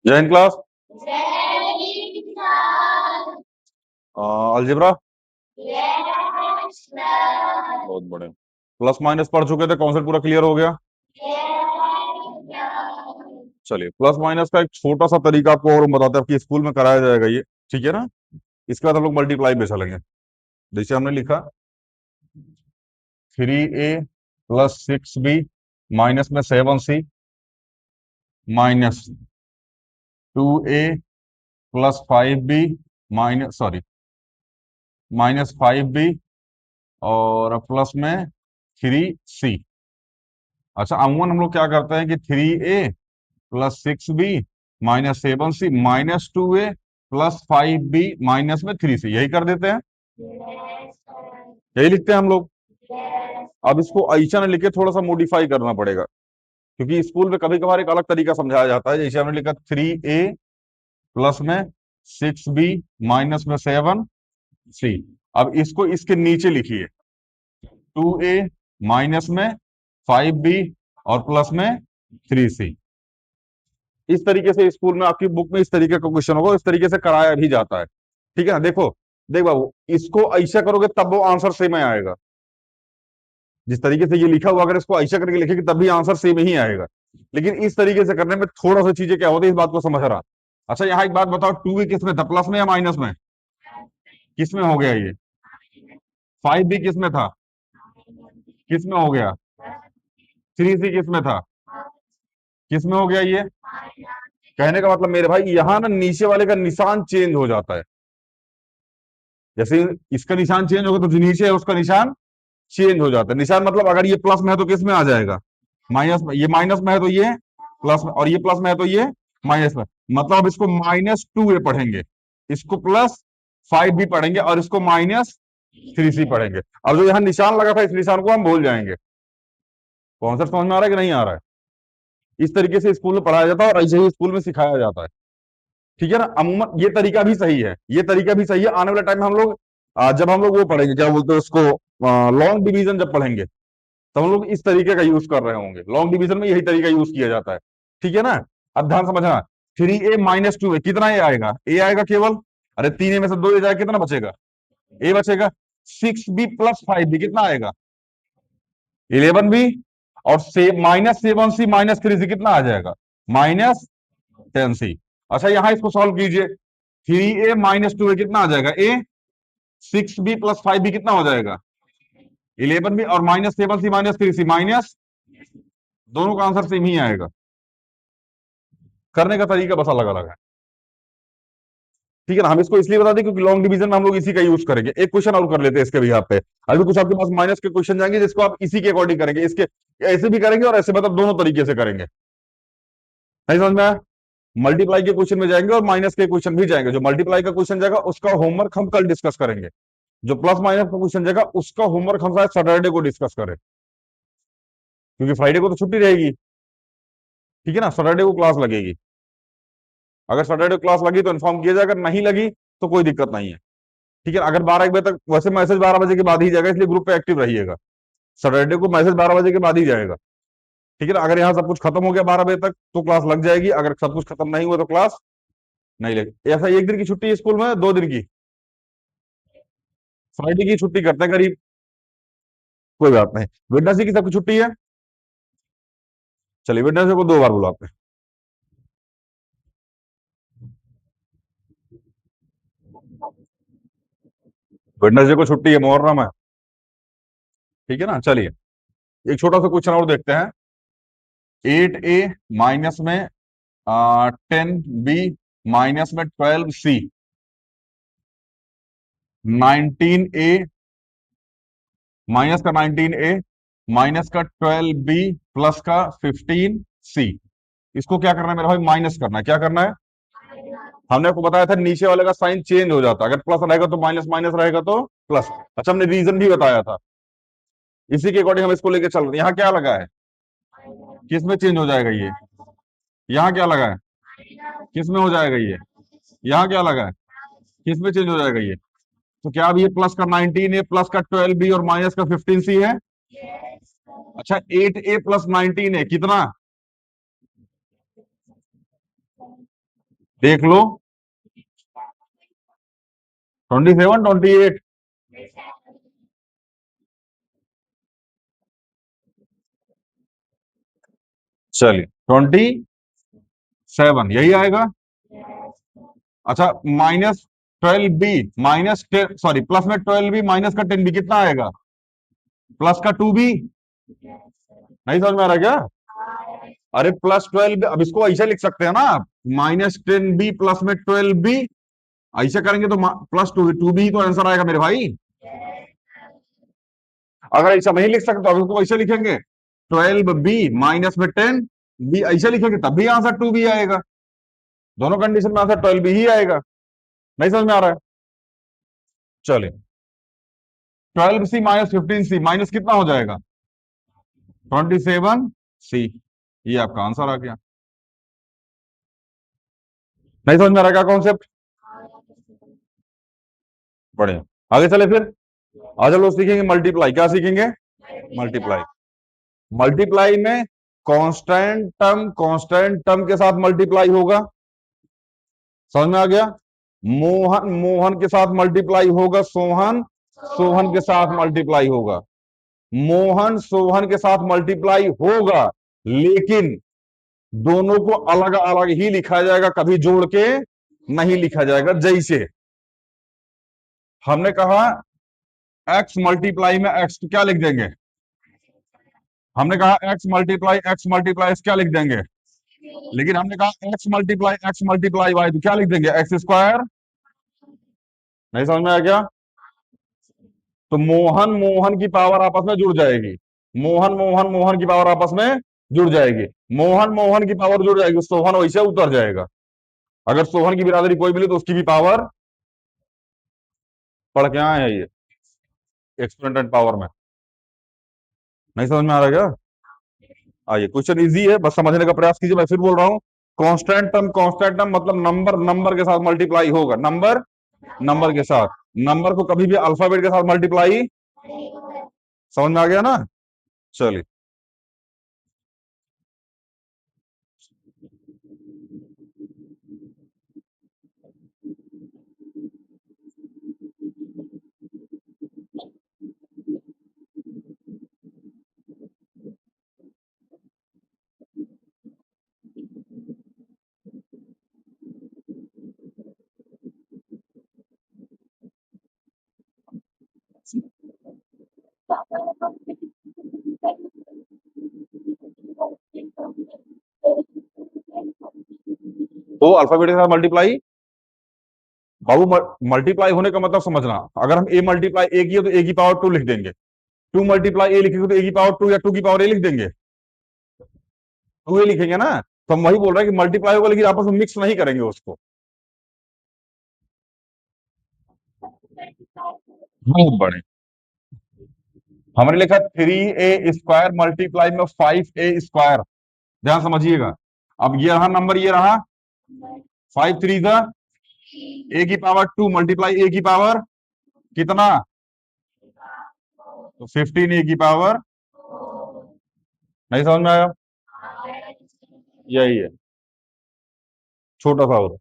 जय Hind class. Algebra बहुत बड़े। प्लस माइनस पढ़ चुके थे, कॉन्सेप्ट पूरा क्लियर हो गया। चलिए, प्लस माइनस का एक छोटा सा तरीका आपको और हम बताते हैं, आपकी स्कूल में कराया जाएगा ये, ठीक है ना। इसके बाद हम लोग मल्टीप्लाई पे चलेंगे। जैसे हमने लिखा 3a प्लस 6b माइनस में 7c minus 2a plus 5b minus 5b और प्लस में 3c। अच्छा, अमूमन हम लोग क्या करते हैं कि 3a plus 6b minus 7c minus 2a plus 5b minus में 3c, यही कर देते हैं, यही लिखते हैं हम लोग। अब इसको ऐसा न लिखे, थोड़ा सा मॉडिफाई करना पड़ेगा, क्योंकि स्कूल में कभी कभार एक अलग तरीका समझाया जाता है। जैसे हमने लिखा 3a प्लस में 6b माइनस में 7c। अब इसको इसके नीचे लिखिए 2a माइनस में 5b और प्लस में 3c। इस तरीके से स्कूल में आपकी बुक में इस तरीके का क्वेश्चन होगा, इस तरीके से कराया भी जाता है, ठीक है ना। देखो देख बाबू, इसको ऐसा करोगे तब वो आंसर सेम ही आएगा। जिस तरीके से ये लिखा हुआ, अगर इसको ऐसा करके लिखेगी तब भी आंसर सेम ही आएगा। लेकिन इस तरीके से करने में थोड़ा सा चीजें क्या होती है, इस बात को समझ रहा। अच्छा, यहाँ एक बात बताओ, 2 भी किस में था, प्लस में या माइनस में? किस में हो गया ये? 5 भी किस में था, किस में हो गया? 3c किस में था, किस में हो गया ये? कहने का मतलब मेरे भाई, यहाँ ना नीचे वाले का निशान चेंज हो जाता है। जैसे इसका निशान चेंज होगा तो जो नीचे है उसका निशान चेंज हो जाता है। निशान मतलब अगर ये प्लस में है तो किस में आ जाएगा, माइनस में। ये माइनस में है तो ये प्लस में, और ये प्लस में है तो ये माइनस में। मतलब अब इसको -2a पढ़ेंगे, इसको +5 भी पढ़ेंगे और इसको -3c पढ़ेंगे। अब जो यहाँ निशान लगा था, इस निशान को हम भूल जाएंगे। कॉन्सेप्ट समझ में आ रहा है कि नहीं आ रहा है? इस तरीके से स्कूल में पढ़ाया जाता है और ऐसे ही स्कूल में सिखाया जाता है, ठीक है ना। अमूमन ये तरीका भी सही है, ये तरीका भी सही है। आने वाले टाइम में हम लोग जब हम लोग वो पढ़ेंगे, क्या बोलते हैं उसको, लॉन्ग डिवीजन जब पढ़ेंगे, तो हम लोग इस तरीके का यूज कर रहे होंगे। लॉन्ग डिवीजन में यही तरीका यूज किया जाता है, ठीक है ना। अब ध्यान समझना, 3a माइनस 2a, कितना ए आएगा? ए आएगा केवल। अरे 3a में से 2a जाएगा, कितना बचेगा? ए बचेगा। 6b प्लस 5b कितना आएगा? 11b। और से -7c माइनस 3c कितना आ जाएगा? -10c। अच्छा, यहां इसको सॉल्व कीजिए। 3a माइनस 2a कितना आ जाएगा? ए। 6b प्लस 5b कितना हो जाएगा? 11b। और -7c माइनस 3c माइनस, दोनों का आंसर सेम ही आएगा। करने का तरीका बस अलग अलग है, ठीक है ना। हम इसको इसलिए बता दें क्योंकि लॉन्ग डिवीजन में हम लोग इसी का यूज करेंगे। एक क्वेश्चन और कर लेते हैं इसके भी यहाँ पे। अभी कुछ आपके पास माइनस के क्वेश्चन जाएंगे जिसको आप इसी के अकॉर्डिंग करेंगे, इसके ऐसे भी करेंगे और ऐसे, मतलब दोनों तरीके से करेंगे। नहीं समझ में आया? मल्टीप्लाई के क्वेश्चन में जाएंगे और माइनस के क्वेश्चन भी जाएंगे। जो मल्टीप्लाई का क्वेश्चन जाएगा उसका होमवर्क हम कल डिस्कस करेंगे। जो प्लस माइनस का क्वेश्चन जाएगा उसका होमवर्क हम शायद सैटरडे को डिस्कस करें, क्योंकि फ्राइडे को तो छुट्टी रहेगी, ठीक है ना। सैटरडे को क्लास लगेगी। अगर सैटरडे क्लास लगी तो इन्फॉर्म किया जाएगा, नहीं लगी तो कोई दिक्कत नहीं है, ठीक है। अगर 12-1 बजे तक, वैसे मैसेज 12 बजे के बाद ही जाएगा, इसलिए ग्रुप पे एक्टिव रहिएगा। सैटरडे को मैसेज 12 बजे के बाद ही जाएगा, ठीक है ना। अगर यहाँ सब कुछ खत्म हो गया 12 बजे तक तो क्लास लग जाएगी, अगर सब कुछ खत्म नहीं हुआ तो क्लास नहीं लगेगी। ऐसा एक दिन की छुट्टी है स्कूल में, 2 दिन की? फ्राइडे की छुट्टी करते हैं करीब, कोई बात नहीं। वेडनेसडे की सबकी छुट्टी है। चलिए, वेडनेसडे को 2 बार बुलाते हैं। वेडनेसडे को छुट्टी है, मुहर्रम है, ठीक है ना। चलिए, एक छोटा सा क्वेश्चन और देखते हैं। 8a माइनस में 10b माइनस में 12c, 19a माइनस का 19a माइनस का 12b प्लस का 15c। इसको क्या करना है मेरा भाई? माइनस करना है। क्या करना है? हमने आपको बताया था नीचे वाले का साइन चेंज हो जाता है, अगर प्लस रहेगा तो माइनस, माइनस रहेगा तो प्लस। अच्छा, हमने रीजन भी बताया था, इसी के अकॉर्डिंग हम इसको लेके चल रहे हैं। यहाँ क्या लगा है, किस में चेंज हो जाएगा ये? यहाँ क्या लगा है, किस में हो जाएगा ये? यहाँ क्या लगा है, किस में चेंज हो जाएगा ये? तो क्या अब ये प्लस का 19a प्लस का 12b और माइनस का 15c है? अच्छा, 8a प्लस 19a कितना? देख लो। 27, 28। चलिए 27 यही आएगा। अच्छा, -12b -10, सॉरी, प्लस में 12b माइनस का 10b कितना आएगा? प्लस का 2b। नहीं समझ में आ रहा क्या? अरे +12, अब इसको ऐसे लिख सकते हैं ना आप, -10b प्लस में 12b। ऐसे करेंगे तो +2b ही तो आंसर आएगा मेरे भाई। अगर ऐसा नहीं लिख सकते तो अब इसको ऐसे लिखेंगे, 12b माइनस में 10b, ऐसे लिखेंगे तब भी आंसर 2b आएगा। दोनों कंडीशन में आंसर 12b ही आएगा। नहीं समझ में आ रहा है? चलिए, 12c माइनस 15c माइनस कितना हो जाएगा? 27c। ये आपका आंसर आ गया। नहीं समझ में आ रहा क्या कॉन्सेप्ट? बढ़िया। आगे चले फिर। आज हम लोग सीखेंगे मल्टीप्लाई। क्या सीखेंगे? मल्टीप्लाई। मल्टीप्लाई में कांस्टेंट टर्म के साथ मल्टीप्लाई होगा। समझ में आ गया? मोहन मोहन के साथ मल्टीप्लाई होगा, सोहन सोहन के साथ मल्टीप्लाई होगा। मोहन सोहन के साथ मल्टीप्लाई होगा, लेकिन दोनों को अलग अलग ही लिखा जाएगा, कभी जोड़ के नहीं लिखा जाएगा। जैसे हमने कहा एक्स मल्टीप्लाई में एक्स, तो क्या लिख देंगे? हमने कहा एक्स मल्टीप्लाई एक्स, क्या लिख देंगे? लेकिन हमने कहा एक्स मल्टीप्लाई वाई, तो क्या लिख देंगे? X square. नहीं समझ में आया क्या? तो मोहन मोहन की पावर आपस में जुड़ जाएगी। मोहन की पावर आपस में जुड़ जाएगी। मोहन की पावर जुड़ जाएगी, सोहन वैसे उतर जाएगा। अगर सोहन की बिरादरी कोई मिले तो उसकी भी पावर पढ़ के आए हैं ये एक्सपोनेंट पावर में। नहीं समझ में आ रहा क्या? आइए, क्वेश्चन इजी है, बस समझने का प्रयास कीजिए। मैं फिर बोल रहा हूँ, कांस्टेंट टर्म मतलब नंबर नंबर के साथ मल्टीप्लाई होगा। नंबर नंबर के साथ। नंबर को कभी भी अल्फाबेट के साथ मल्टीप्लाई। समझ में आ गया ना? चलिए। तो अल्फाबेट के साथ मल्टीप्लाई, बाबू, मल्टीप्लाई होने का मतलब समझना। अगर हम ए मल्टीप्लाई ए किए तो ए की पावर 2 लिख देंगे। 2 मल्टीप्लाई ए लिखेंगे तो ए की पावर 2 या 2 की पावर ए लिख देंगे। 2 ए लिखेंगे ना। तो हम वही बोल रहे हैं कि मल्टीप्लाई होगा, लेकिन आपस में मिक्स नहीं करेंगे उसको। बहुत बड़े। हमने लिखा 3a² मल्टीप्लाई में 5a²। ध्यान समझिएगा। अब ये रहा नंबर, ये रहा 5 3 जा ए की पावर 2 मल्टीप्लाई ए की पावर कितना? तो 15 ए की पावर। नहीं समझ में आया? यही है। छोटा सा और,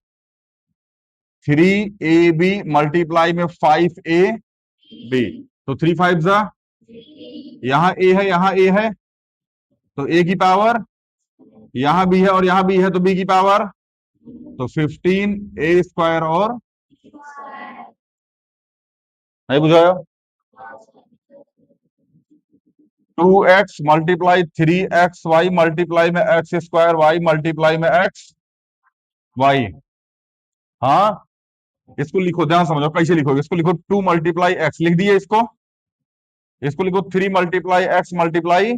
3ab मल्टीप्लाई में 5ab, तो 3 5 जा, यहाँ ए है यहाँ ए है, तो ए की पावर यहां भी है और यहां भी है, तो बी की पावर। तो 15a² और, नहीं बुझाया? 2x मल्टीप्लाई 3xy मल्टीप्लाई में x² y मल्टीप्लाई में x y। हाँ, इसको लिखो, ध्यान समझो कैसे लिखोगे। इसको लिखो 2 मल्टीप्लाई एक्स, लिख दिए इसको। इसको लिखो 3 मल्टीप्लाई एक्स मल्टीप्लाई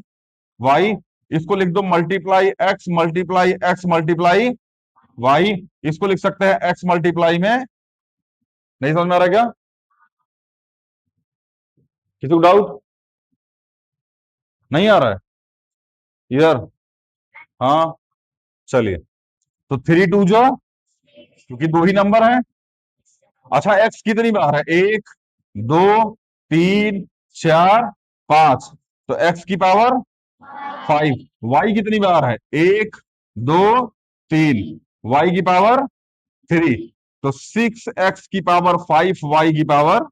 वाई। इसको लिख दो मल्टीप्लाई एक्स मल्टीप्लाई वाई। इसको लिख सकते हैं एक्स मल्टीप्लाई में। नहीं समझ में आ रहा क्या? किसी को डाउट? नहीं आ रहा है? इधर। हाँ, चलिए। तो 3 2 जो, क्योंकि दो ही नंबर है। अच्छा, एक्स कितनी बार है? 1 2 3 4 5, तो एक्स की पावर 5। वाई कितनी बार है? 1 2 3, वाई की पावर 3। तो 6x की पावर 5y की पावर,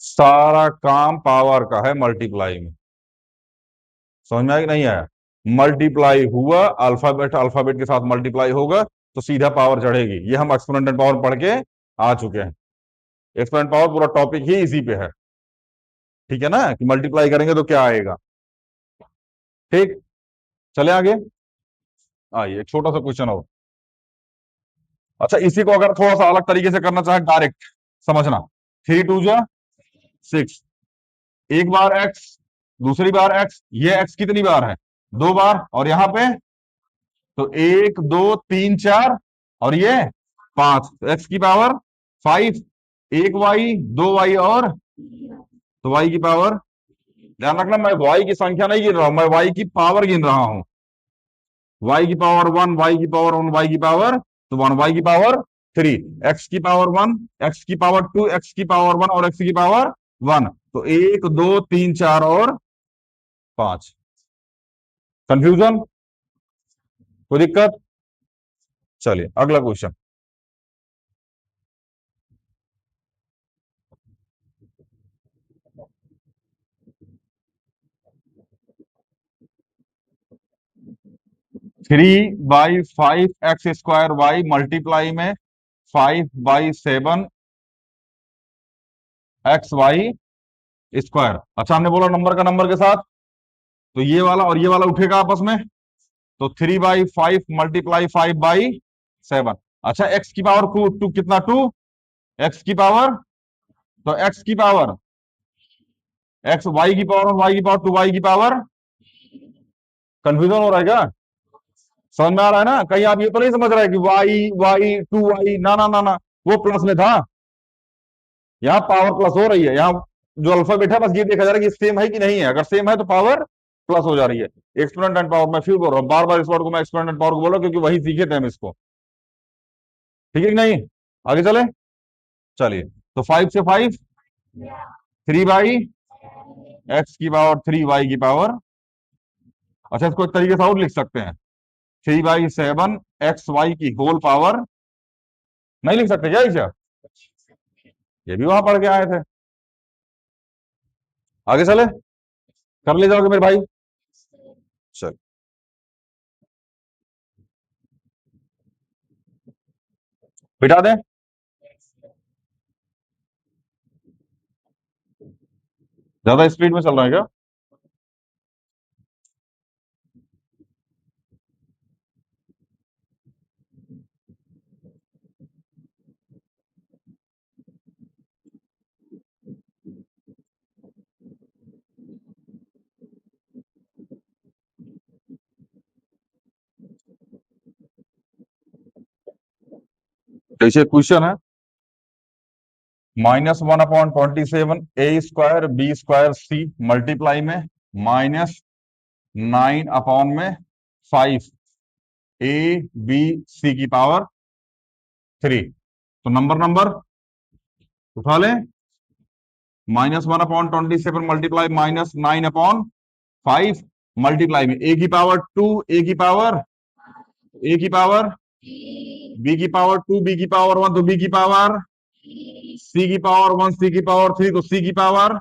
सारा काम पावर का है मल्टीप्लाई में। समझ में आया कि नहीं आया? मल्टीप्लाई हुआ, अल्फाबेट अल्फाबेट के साथ मल्टीप्लाई होगा तो सीधा पावर चढ़ेगी। ये हम एक्सपोनेंट पावर पढ़ के आ चुके हैं। एक्सपोनेंट पावर पूरा टॉपिक ही इसी पे है, ठीक है ना, कि मल्टीप्लाई करेंगे तो क्या आएगा। ठीक, चले आगे। आइए एक छोटा सा क्वेश्चन और। अच्छा, इसी को अगर थोड़ा सा अलग तरीके से करना चाहे, डायरेक्ट समझना। 3 2 जा 6, एक बार x, दूसरी बार x, ये x कितनी बार है? 2 बार। और यहां पे तो 1 2 3 4, और ये 5। तो x की पावर 5, 1y 2y, और तो y की पावर, ध्यान रखना मैं y की संख्या नहीं गिन रहा हूं, मैं y की पावर गिन रहा हूं। y की पावर 1, y की पावर 1, y की पावर तो 1, y की पावर 3, x की पावर 1, x की पावर 2, x की पावर 1 और x की पावर 1। तो 1 2 3 4 और 5। कंफ्यूजन? कोई दिक्कत? चलिए अगला क्वेश्चन। 3/5x² y मल्टीप्लाई में 5/7x/y²। अच्छा, हमने बोला नंबर का नंबर के साथ, तो ये वाला और ये वाला उठेगा आपस में, तो 3/5 मल्टीप्लाई 5/7। अच्छा, एक्स की पावर टू टू कितना? 2 एक्स की पावर, तो एक्स की पावर एक्स, वाई की पावर और वाई की पावर 2y की पावर। कंफ्यूजन हो रहा है क्या? समझ में आ रहा है ना? कहीं आप ये तो नहीं समझ रहे कि वाई वाई 2y, ना ना ना ना, वो प्लस में था, यहाँ पावर प्लस हो रही है। यहाँ जो अल्फाबेट है बस ये देखा जा रहा है कि सेम है कि नहीं है। अगर सेम है तो पावर प्लस हो जा रही है। एक्सपोनेंट एंड पावर, मैं फिर बोल रहा हूँ, बार बार इस वर्ड को मैं एक्सपोनेंट एंड पावर को बोल रहा हूँ, क्योंकि वही सीखे थे हम इसको। ठीक है कि नहीं? आगे चले, चलिए। तो 5 से 5, 3/x की पावर 3y की पावर। अच्छा, इसको एक तरीके से और लिख सकते हैं, 3/7 xy की होल पावर। नहीं लिख सकते क्या इसे? ये भी वहां पढ़ के आए थे। आगे चले, कर ले जाओगे मेरे भाई? चल, बिठा दें। ज्यादा स्पीड में चल रहा है क्या? जैसे क्वेश्चन है, -1/27 a² b² c मल्टीप्लाई में -9 में 5 a b c की पावर 3। तो नंबर नंबर उठा लें। -1/27 मल्टीप्लाई -9/5 मल्टीप्लाई में a की पावर 2, b की पावर 2, b की पावर 1, तो b की पावर, c की पावर 1, c की पावर 3, तो c की पावर।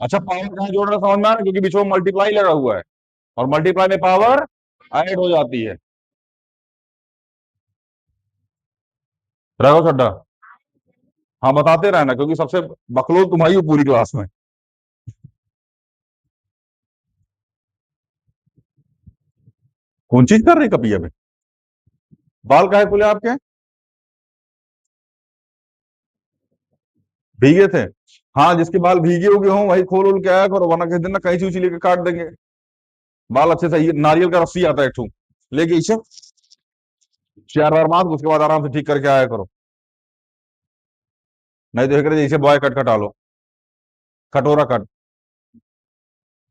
अच्छा, पावर कहां जोड़ रहा है समझ में आ रहा है? क्योंकि बीच में मल्टीप्लाई लगा हुआ है, और मल्टीप्लाई में पावर ऐड हो जाती है। रहो छड्डा। हाँ, बताते रहना, क्योंकि सबसे बकलोल तुम्हारी हो पूरी क्लास में। कौन चीज कर रही कपिया में? बाल काहे खुले आपके? भीगे थे? हाँ, जिसके बाल भीगे हुए हों वही खोल उल के आया करो, वरना किसी दिन ना कैंची उची लेके काट देंगे। बाल अच्छे से, ये नारियल का रस्सी आता है एक ठू, लेके इसे 4 बार मार दो, उसके बाद आराम से ठीक करके आया करो। नहीं तो एक जैसे बॉय कट कटा लो, कटोरा कट।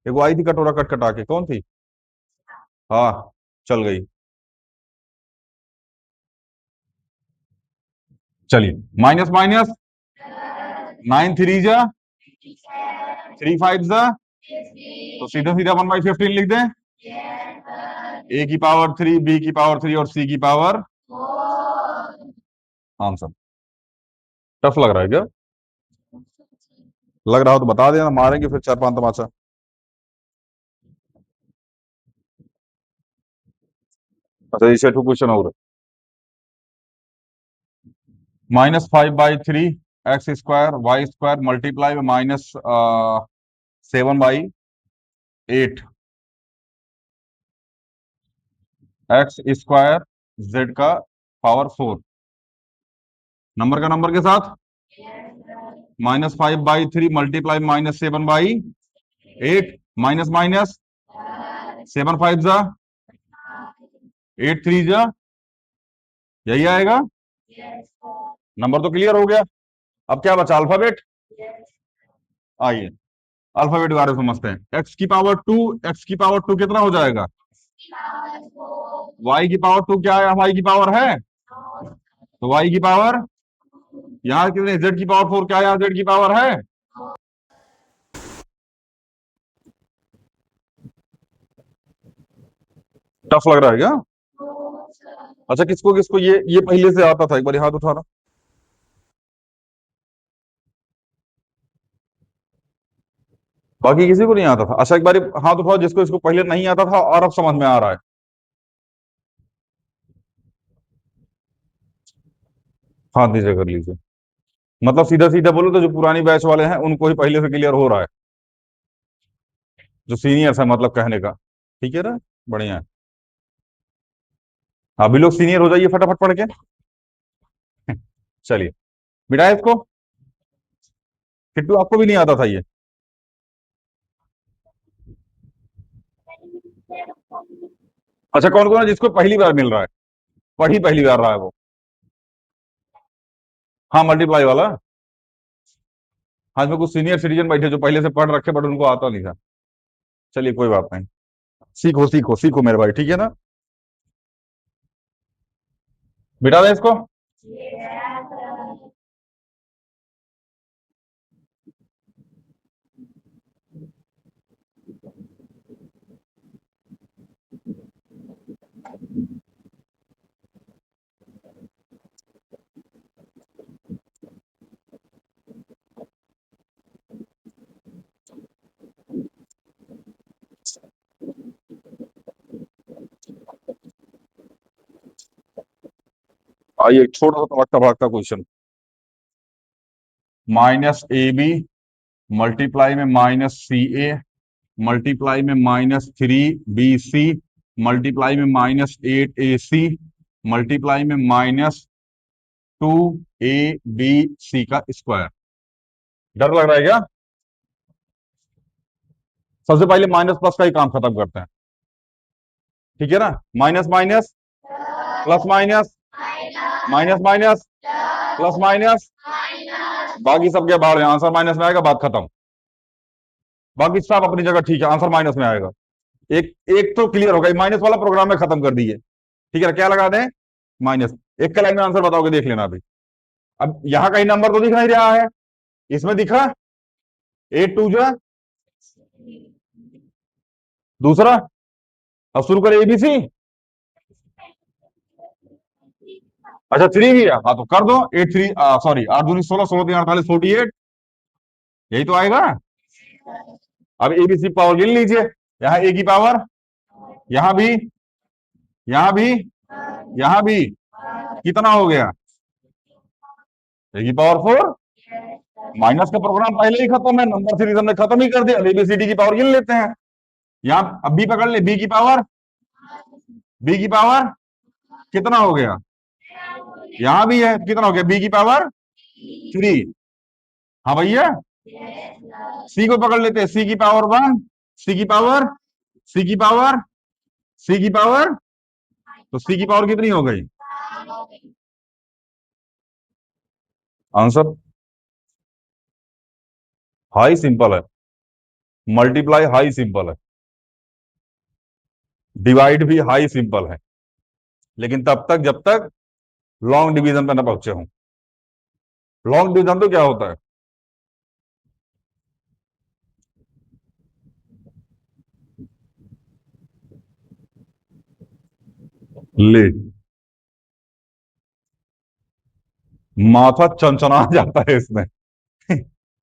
एक वो आई थी कटोरा कट कटा के, कौन थी? हाँ, चल गई। चलिए, माइनस माइनस 9 3 जा 3 5 जा, तो सीधा सीधा 1/15 लिख दें। ए की पावर 3, बी की पावर 3 और सी की पावर आंसर। टफ लग रहा है क्या? लग रहा हो तो बता देना, मारेंगे फिर 4-5 तमाचा। अच्छा, इसे टू क्वेश्चन और। -5/3 x square y square multiply में -7/8 एक्स स्क्वायर जेड का पावर 4, नंबर का नंबर के साथ -5/3 मल्टीप्लाई -7/8 माइनस माइनस 7 5 जा 8 3 जा, यही आएगा। नंबर तो क्लियर हो गया। अब क्या बचा? अल्फाबेट। आइए अल्फाबेट के बारे में समझते हैं। एक्स की पावर टू कितना हो जाएगा? वाई की पावर टू क्या है? वाई की पावर है तो वाई की पावर, यहाँ कितने? जेड की पावर 4 क्या है? यहाँ जेड की पावर है। टफ लग रहा है क्या? अच्छा, किसको किसको ये पहले से आता था? एक बार हाथ उठाना। बाकी किसी को नहीं आता था? अच्छा, एक बार हाथ उठाओ जिसको इसको पहले नहीं आता था और अब समझ में आ रहा है। हाथ नीचे कर लीजिए। मतलब सीधा सीधा बोलो तो जो पुरानी बैच वाले हैं उनको ही पहले से क्लियर हो रहा है, जो सीनियर्स है, मतलब कहने का। ठीक है ना? बढ़िया है। अभी लोग सीनियर हो जाइए फटाफट पढ़ के। चलिए मिटाए इसको। किट्टू, आपको भी नहीं आता था ये? अच्छा, कौन कौन है जिसको पहली बार मिल रहा है? पढ़ी पहली बार रहा है वो? हाँ, मल्टीप्लाई वाला। हाँ, इसमें कुछ सीनियर सिटीजन बैठे जो पहले से पढ़ रखे बट उनको आता नहीं था। चलिए कोई बात नहीं। सीखो सीखो सीखो मेरे भाई, ठीक है ना? मिटा दें इसको। आइए, एक छोटा सा भागता भागता क्वेश्चन। -AB मल्टीप्लाई में -CA मल्टीप्लाई में -3BC मल्टीप्लाई में -8AC मल्टीप्लाई में -2ABC का स्क्वायर। डर लग रहा है क्या? सबसे पहले माइनस प्लस का ही काम खत्म करते हैं। ठीक है ना? Minus minus plus minus minus minus plus minus, बाकी सब क्या बाहर है, आंसर माइनस में आएगा, बात खत्म। बाकी सब अपनी जगह ठीक है, आंसर माइनस में आएगा। एक एक तो क्लियर होगा, माइनस वाला प्रोग्राम में खत्म कर दिए। ठीक है, क्या लगा दें? माइनस। एक का लाइन में आंसर बताओगे, देख लेना अभी। अब यहां कहीं नंबर तो दिख नहीं रहा है, इसमें दिखा 8 2 जा। दूसरा, अब शुरू करें एबीसी। अच्छा, 3 भी है, हाँ तो कर दो। 8 3 सॉरी 8 दूनी 16, 16 3 48, 48, यही तो आएगा। अब एबीसी पावर गिन लीजिए। यहाँ ए की पावर, यहां भी, यहां भी, यहां भी, कितना हो गया? ए की पावर 4। माइनस का प्रोग्राम पहले ही खत्म है, नंबर सीरीज हमने खत्म ही कर दिया। अब एबीसीडी की पावर गिन लेते हैं। यहाँ अब भी पकड़ ले, बी की पावर, बी की पावर कितना हो गया? यहां भी है, कितना हो गया? बी की पावर 3। हाँ भैया, सी को पकड़ लेते हैं, सी की पावर 1, सी की पावर, सी की पावर, सी की पावर, तो सी की पावर कितनी हो गई? आंसर हाई सिंपल है, मल्टीप्लाई हाई सिंपल है, डिवाइड भी हाई सिंपल है, लेकिन तब तक जब तक लॉन्ग डिवीजन पे ना पहुंचे हों। लॉन्ग डिवीजन तो क्या होता है? ले, माथा चंचना जाता है इसमें।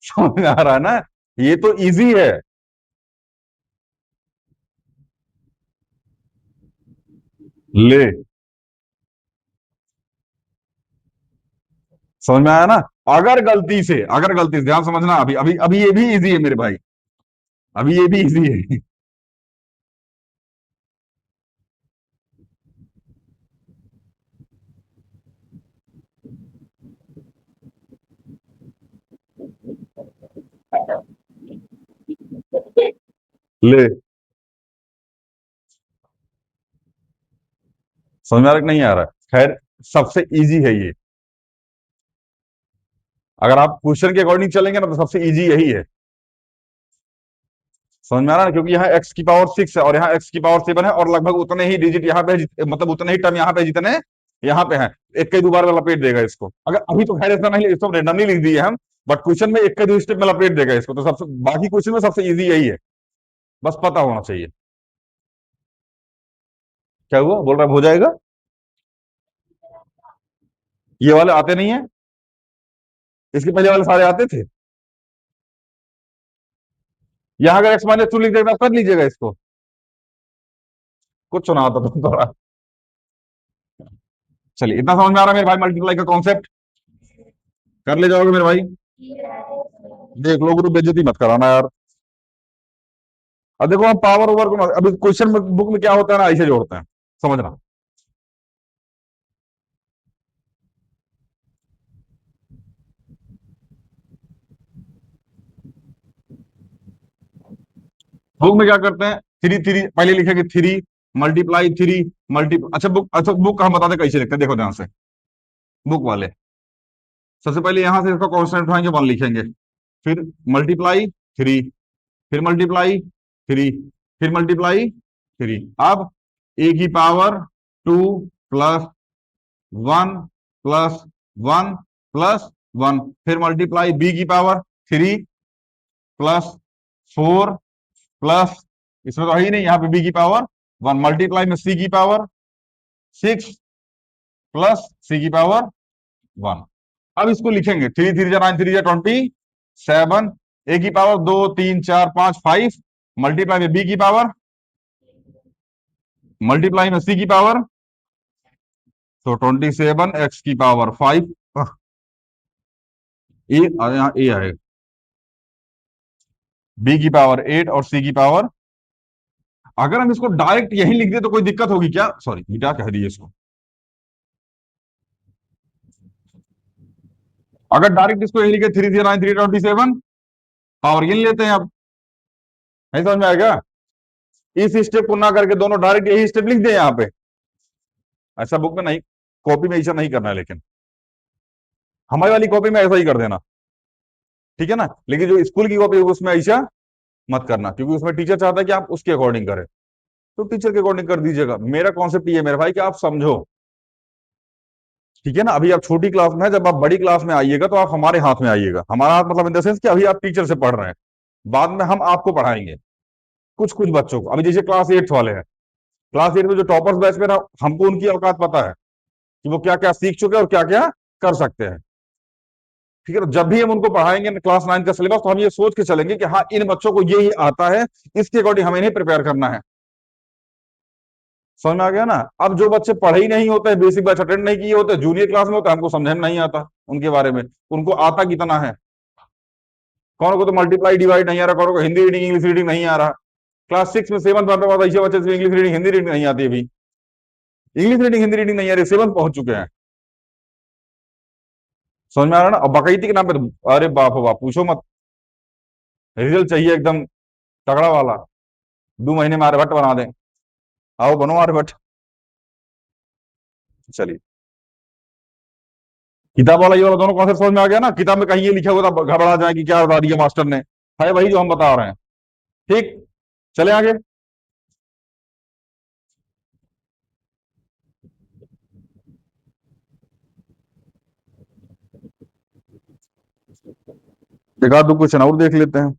समझ में आ रहा है ना? ये तो इजी है। ले, समझ में आया ना? अगर गलती से ध्यान समझना, अभी अभी अभी ये भी इजी है मेरे भाई। अभी ये भी इजी है। ले, समझ में आ रहा है कि नहीं आ रहा है? खैर, सबसे इजी है ये। अगर आप क्वेश्चन के अकॉर्डिंग चलेंगे ना तो सबसे इजी यही है। समझ में आ रहा है? क्योंकि यहाँ एक्स की पावर 6 है और यहाँ एक्स की पावर 7 है, और लगभग उतने ही डिजिट यहाँ पे मतलब उतने ही टर्म यहाँ पे जितने यहाँ पे हैं। एक कई दोबार में लपेट देगा इसको। अगर अभी तो खैर ऐसा नहीं, इसको रेंडमली लिख दिए हम। बट क्वेश्चन में एक कई दो स्टेप में लपेट देगा इसको, तो सबसे बाकी क्वेश्चन में सबसे इजी यही है। बस पता होना चाहिए। क्या हुआ? बोल रहा है हो जाएगा। ये वाले आते नहीं है। इसके पहले वाले सारे आते थे। यहाँ अगर एक्स माइनस टू लिख देगा तो कर लीजिएगा इसको। कुछ सुना आता तुम थोड़ा। चलिए, इतना समझ में आ रहा है मेरे भाई मल्टीप्लाई का कॉन्सेप्ट? कर ले जाओगे मेरे भाई? देख लो गुरु, बेइज्जती मत कराना यार। अब देखो, हम पावर ओवर को अभी क्वेश्चन बुक में क्या होता है ना, ऐसे जोड़ते हैं। समझना। बुक में क्या करते हैं? थ्री थ्री पहले लिखेंगे, थ्री मल्टीप्लाई थ्री मल्टी अच्छा बुक हम बता दें कैसे लिखते हैं, देखो ध्यान से। बुक वाले सबसे पहले यहां से इसका कॉन्स्टेंट उठाएंगे, वन लिखेंगे। फिर मल्टीप्लाई थ्री, फिर मल्टीप्लाई थ्री, फिर मल्टीप्लाई थ्री। अब ए की power two plus one plus one plus one, फिर मल्टीप्लाई बी की power three plus four plus, इसमें तो है ही नहीं, यहाँ पे बी की पावर वन, मल्टीप्लाई में सी की पावर सिक्स प्लस सी की पावर वन। अब इसको लिखेंगे, थ्री थ्री जा नाइन, थ्री जा 27, ए की पावर दो तीन चार पांच फाइव, मल्टीप्लाई में बी की पावर, मल्टीप्लाई में सी की पावर, तो 27 एक्स की पावर फाइव। ए यहाँ ए आएगा, बी की पावर 8 और सी की पावर। अगर हम इसको डायरेक्ट यही लिख दे तो कोई दिक्कत होगी क्या? सॉरी, क्या कह दिए इसको। अगर डायरेक्ट इसको यही लिखे, three three nine three 27, power ये लेते हैं अब। नहीं समझ में आएगा? इस स्टेप को ना करके दोनों डायरेक्ट यही स्टेप लिख दे यहाँ पे। ऐसा बुक में नहीं, कॉपी में ऐसा नहीं करना है, लेकिन हमारी वाली कॉपी में ऐसा ही कर देना। ठीक है ना? लेकिन जो स्कूल की कॉपी है उसमें ऐसा मत करना, क्योंकि उसमें टीचर चाहता है कि आप उसके अकॉर्डिंग करें। तो टीचर के अकॉर्डिंग कर दीजिएगा। मेरा कॉन्सेप्ट ये है मेरे भाई कि आप समझो। ठीक है ना? अभी आप छोटी क्लास में है, जब आप बड़ी क्लास में आइएगा तो आप हमारे हाथ में आइएगा। हमारा हाथ मतलब इन द सेंस कि अभी आप टीचर से पढ़ रहे हैं, बाद में हम आपको पढ़ाएंगे। कुछ कुछ बच्चों को, अभी जैसे क्लास 8 वाले हैं, क्लास 8 में जो टॉपर्स बैच में ना, हमको उनकी औकात पता है कि वो क्या क्या सीख चुके हैं और क्या क्या कर सकते हैं। ठीक है? तो जब भी हम उनको पढ़ाएंगे क्लास 9 का सिलेबस, तो हम ये सोच के चलेंगे कि हाँ, इन बच्चों को ये ही आता है, इसके अकॉर्डिंग हमें इन्हें प्रिपेयर करना है। समझ में आ गया ना? अब जो बच्चे पढ़े ही नहीं होते, बेसिक बैच अटेंड नहीं किए होते, जूनियर क्लास में होते, हमको समझ में नहीं आता उनके बारे में, उनको आता कितना है। कौन को तो मल्टीप्लाई डिवाइड नहीं आ रहा, कौन को हिंदी रीडिंग इंग्लिश रीडिंग नहीं आ रहा। क्लास 6 में 7 पढ़ने वाला ऐसे बच्चे से इंग्लिश रीडिंग हिंदी रीडिंग नहीं आती अभी। इंग्लिश रीडिंग हिंदी रीडिंग नहीं आ रही, 7 पहुंच चुके हैं। समझ में आ रहा है ना? और बाकायदे के नाम पे तो अरे बाप रे बाप, पूछो मत। रिजल्ट चाहिए एकदम तगड़ा वाला। 2 महीने में आर्यभट्ट बना दें। आओ बनो आर्यभट्ट। चलिए, किताब वाला ये वाला दोनों कॉन्सेप्ट समझ में आ गया ना? किताब में कहीं ये लिखा हुआ था, घबरा जाए कि क्या बता दिया मास्टर ने। है वही जो हम बता रहे हैं। ठीक, चले आगे। देखा दो क्वेश्चन और देख लेते हैं।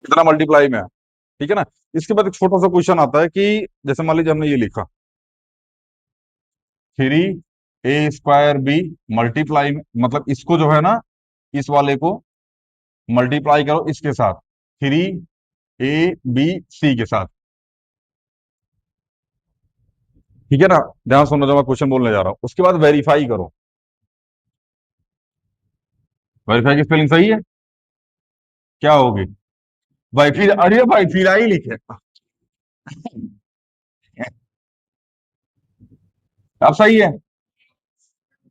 कितना मल्टीप्लाई में है, ठीक है ना। इसके बाद एक छोटा सा क्वेश्चन आता है कि जैसे मान लीजिए हमने ये लिखा 3 a² b मल्टीप्लाई में, मतलब इसको जो है ना, इस वाले को मल्टीप्लाई करो इसके साथ 3 a b c के साथ, ठीक है ना। ध्यान सुनो जो मैं क्वेश्चन बोलने जा रहा हूं, उसके बाद वेरीफाई करो। वेरीफाई की स्पेलिंग सही है, क्या होगी भाई? फिर अरे भाई फिर आई लिखे, अब सही है।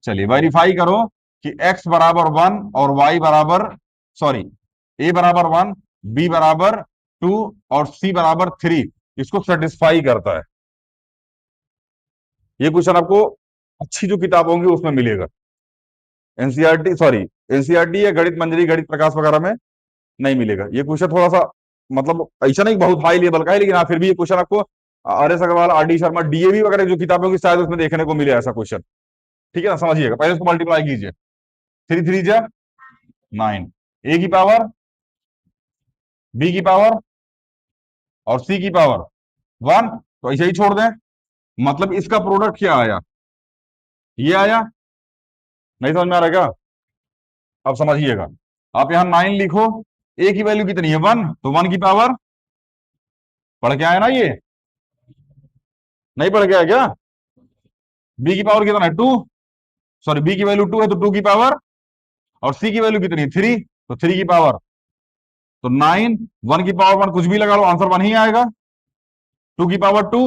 चलिए वेरीफाई करो कि x बराबर 1 और y बराबर, सॉरी, a बराबर 1, b बराबर 2 और c बराबर 3 इसको सेटिस्फाई करता है। ये क्वेश्चन आपको अच्छी जो किताब होंगी उसमें मिलेगा, एनसीईआरटी, सॉरी, एनसीईआरटी या गणित मंजरी, गणित प्रकाश वगैरह में नहीं मिलेगा। ये क्वेश्चन थोड़ा सा, मतलब ऐसा नहीं बहुत हाई लेवल का है, लेकिन हाँ फिर भी ये क्वेश्चन आपको R S Agarwal, R D Sharma, DAV वगैरह जो किताबें होंगी शायद उसमें देखने को मिले ऐसा क्वेश्चन, ठीक है ना। समझिएगा, पहले इसको मल्टीप्लाई कीजिए, 3 3 जा 9, ए की पावर, बी की पावर और सी की पावर 1, तो ऐसे ही छोड़ दें। मतलब इसका प्रोडक्ट क्या आया, ये आया। नहीं समझ में आ रहा है क्या? अब समझिएगा, आप यहां 9 लिखो, ए की वैल्यू कितनी है 1, तो 1 की पावर, पढ़ के आया ना ये, नहीं पढ़ के आया क्या? बी की पावर कितना है 2, सॉरी बी की वैल्यू 2 है तो 2 की पावर, और सी की वैल्यू कितनी है 3, तो 3 की पावर, तो 9, 1 की पावर 1 कुछ भी लगा लो आंसर 1 ही आएगा। 2 की पावर 2,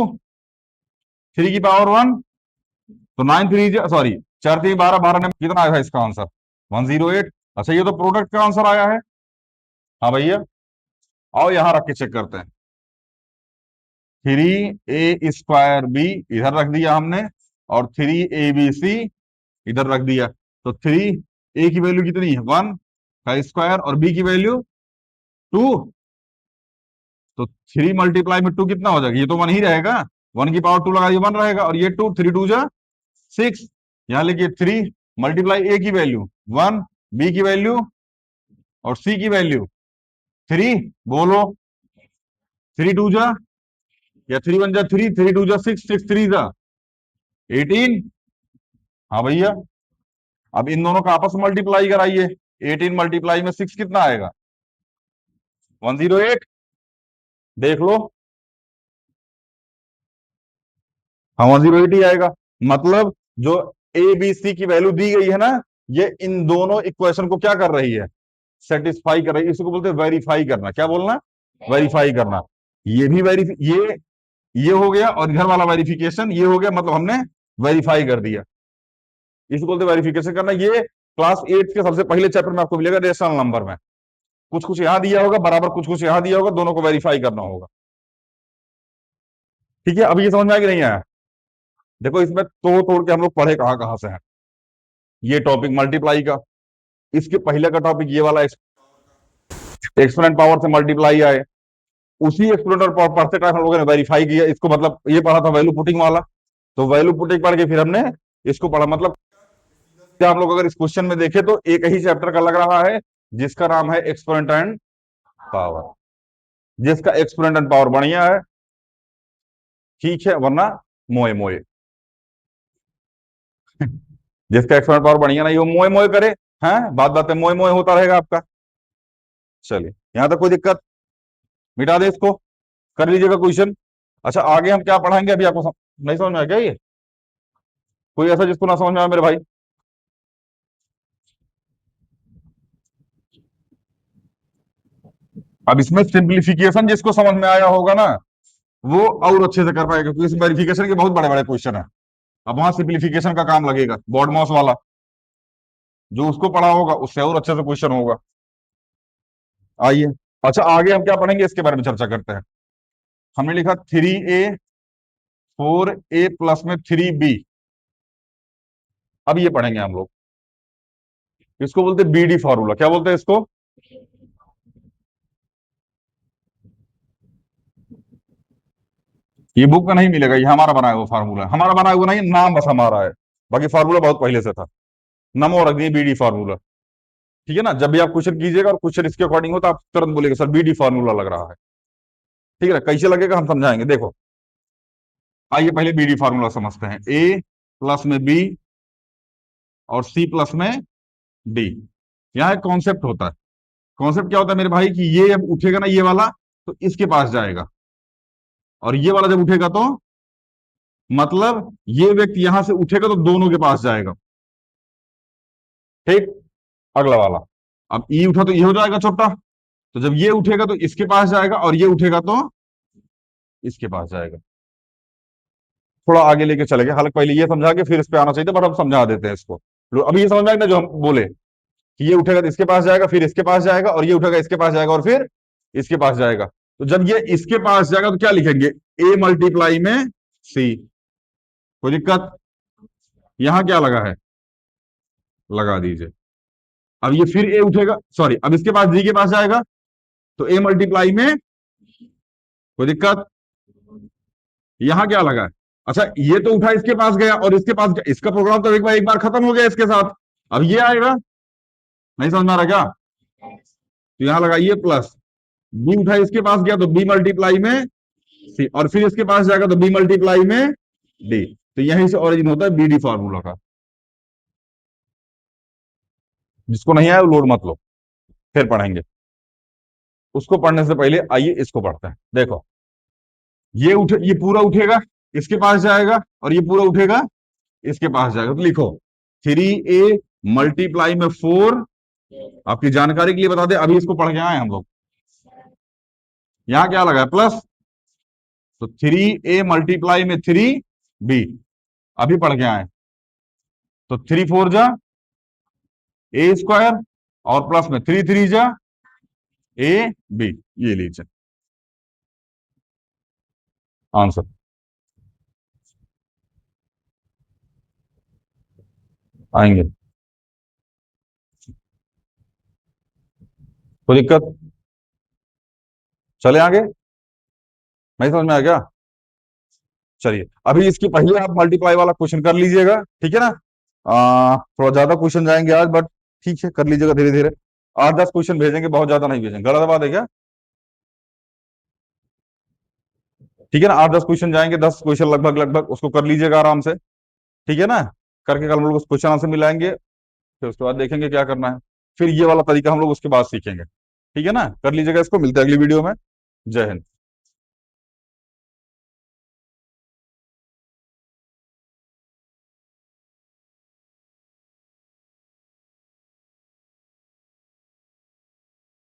3 की पावर 1, तो 9 3, सॉरी 4 3 12, 12 ने कितना आया है इसका आंसर 108। अच्छा ये तो प्रोडक्ट का आंसर आया है। हाँ भैया, आओ यहां रख के चेक करते हैं। 3 a² b इधर रख दिया हमने, और 3 a b c इधर रख दिया, तो 3 a की वैल्यू कितनी है 1 का स्क्वायर और b की वैल्यू 2, तो 3 मल्टीप्लाई में 2 कितना हो जाएगा, ये तो 1 ही रहेगा, 1 की पावर 2 लगा दिया 1 रहेगा, और ये 2, 3 2 जा 6, यहां लिखिए 3 मल्टीप्लाई a की वैल्यू 1, b की वैल्यू और c की वैल्यू 3, बोलो 3 2 जा, या 3 1 जा 3, 3 2 जा 6, 6 3 जा 18। हाँ भैया, अब इन दोनों का आपस में मल्टीप्लाई कराइए, 18 मल्टीप्लाई में 6 कितना आएगा 108, देख लो। हाँ 108 ही आएगा। मतलब जो ए बी सी की वैल्यू दी गई है ना, ये इन दोनों इक्वेशन को क्या कर रही है, सेटिस्फाई कर रही है। इसको बोलते हैं वेरीफाई करना। क्या बोलना, वेरीफाई करना। ये भी वेरीफाई, ये हो गया, और इधर वाला वेरिफिकेशन ये हो गया, मतलब हमने वेरीफाई कर दिया। इसको बोलते वेरिफिकेशन करना। ये क्लास 8 के सबसे पहले चैप्टर में आपको मिलेगा, रेशनल नंबर में। कुछ कुछ यहां दिया होगा बराबर, कुछ कुछ यहां दिया होगा, दोनों को वेरीफाई करना होगा, ठीक है। अब ये समझ में आया कि नहीं आया? देखो इसमें तोड़ तोड़ के हम लोग पढ़े कहां कहां से हैं। ये टॉपिक मल्टीप्लाई का, इसके पहले का टॉपिक ये वाला एक्सपोनेंट पावर से मल्टीप्लाई आए, उसी एक्सपोनेंट पावर पढ़ते टाइम हम लोगों ने वेरीफाई किया इसको, मतलब ये पढ़ा था वैल्यू पुटिंग वाला, तो वैल्यू पुटिंग पढ़ के फिर हमने इसको पढ़ा। मतलब हम लोग अगर इस क्वेश्चन में देखें तो एक ही चैप्टर का लग रहा है, जिसका नाम है एक्सपोनेंट एंड पावर। जिसका एक्सपोनेंट एंड पावर बढ़िया है ठीक है, वरना मोए मोए। जिसका एक्सपोनेंट पावर बढ़िया नहीं, वो मोए मोए करे, हैं बात बात में मोए मोए होता रहेगा आपका। चलिए यहां तक कोई दिक्कत, मिटा दे इसको, कर लीजिएगा क्वेश्चन। अच्छा आगे हम क्या पढ़ाएंगे अभी आपको नहीं समझ में आया क्या? ये कोई ऐसा जिसको ना समझ में आया मेरे भाई? अब इसमें सिंप्लीफिकेशन जिसको समझ में आया होगा ना, वो और अच्छे से कर पाएगा, क्योंकि इसमें वेरिफिकेशन के बहुत बड़े बड़े क्वेश्चन है। अब वहां सिंप्लीफिकेशन का काम लगेगा, बॉड मॉस वाला, जो उसको पढ़ा होगा उससे और अच्छे से क्वेश्चन होगा। आइए, अच्छा आगे हम क्या पढ़ेंगे इसके बारे में चर्चा करते हैं। हमने लिखा 3 a 4 a+ में 3b, अब ये पढ़ेंगे हम लोग। इसको बोलते हैं बीडी फॉर्मूला। क्या बोलते हैं इसको? ये बुक में नहीं मिलेगा, ये हमारा बनाया हुआ फार्मूला है। हमारा बनाया हुआ नहीं, नाम बस हमारा है, बाकी फार्मूला बहुत पहले से था। नमो रख दिए बीडी फार्मूला, ठीक है ना। जब भी आप क्वेश्चन कीजिएगा और क्वेश्चन इसके अकॉर्डिंग हो तो आप तुरंत बोलेगा सर बीडी फार्मूला लग रहा है। ठीक है ना, कैसे लगेगा हम समझाएंगे। देखो आइए पहले बीडी फार्मूला समझते हैं। ए प्लस में बी और सी प्लस में डी। यहाँ एक कॉन्सेप्ट होता है। कॉन्सेप्ट क्या होता है मेरे भाई कि ये जब उठेगा ना ये वाला तो इसके पास जाएगा, और ये वाला जब उठेगा तो मतलब ये व्यक्ति यहां से उठेगा तो दोनों के पास जाएगा। ठीक। अगला वाला, अब ई उठा तो ये हो जाएगा छोटा, तो जब ये उठेगा तो इसके पास जाएगा, और ये उठेगा तो इसके पास जाएगा। थोड़ा आगे लेके चलेंगे, हालांकि पहले ये समझा के फिर इस पे आना चाहिए था, बट हम समझा देते हैं इसको। लो, अभी ये समझ में आएगा ना जो हम बोले कि ये उठेगा तो इसके पास जाएगा, फिर इसके पास जाएगा, और ये उठेगा इसके पास जाएगा, और फिर इसके पास जाएगा। तो जब ये इसके पास जाएगा तो क्या लिखेंगे, ए मल्टीप्लाई में सी। कोई दिक्कत। यहां क्या लगा है, लगा दीजिए। अब ये फिर ए उठेगा, सॉरी, अब इसके पास डी के पास जाएगा तो ए मल्टीप्लाई में, कोई दिक्कत। यहां क्या लगा है, अच्छा ये तो उठा इसके पास गया और इसके पास गया, इसका प्रोग्राम तो एक बार खत्म हो गया इसके साथ। अब ये आएगा, नहीं समझ में आ रहा क्या, तो यहां लगाइए प्लस, बी उठा इसके पास गया तो बी मल्टीप्लाई में सी, और फिर इसके पास जाएगा तो बी मल्टीप्लाई में डी। तो यहीं से ऑरिजिन होता है बीडी फार्मूला का। जिसको नहीं आया वो लोड मत लो, फिर पढ़ेंगे। उसको पढ़ने से पहले आइए इसको पढ़ते हैं। देखो ये पूरा उठेगा इसके पास जाएगा, और ये पूरा उठेगा इसके पास जाएगा। तो लिखो 3a मल्टीप्लाई में 4। आपकी जानकारी के लिए बता दें, अभी इसको पढ़ के आए हम लोग। यहां क्या लगा है, प्लस, तो 3a मल्टीप्लाई में 3b, अभी पढ़ के आए। तो 3 4 जा ए स्क्वायर, और प्लस में 3 3 जा ए बी। ये लीजिए आंसर। आएंगे, कोई दिक्कत। चले आगे, नहीं समझ में आ गया। चलिए अभी इसकी पहले आप मल्टीप्लाई वाला क्वेश्चन कर लीजिएगा, ठीक है ना। थोड़ा ज्यादा क्वेश्चन जाएंगे आज, बट ठीक है कर लीजिएगा धीरे धीरे। 8 10 क्वेश्चन भेजेंगे, बहुत ज्यादा नहीं भेजेंगे, गलत बात है क्या। ठीक है ना, 8 10 क्वेश्चन जाएंगे, 10 क्वेश्चन लगभग लगभग, उसको कर लीजिएगा आराम से। ठीक है ना, करके कल हम लोग उस क्वेश्चन आंसर मिलाएंगे, फिर उसके बाद देखेंगे क्या करना है। फिर ये वाला तरीका हम लोग उसके बाद सीखेंगे। ठीक है ना, कर लीजिएगा इसको, मिलते हैं अगली वीडियो में। जय हिंद।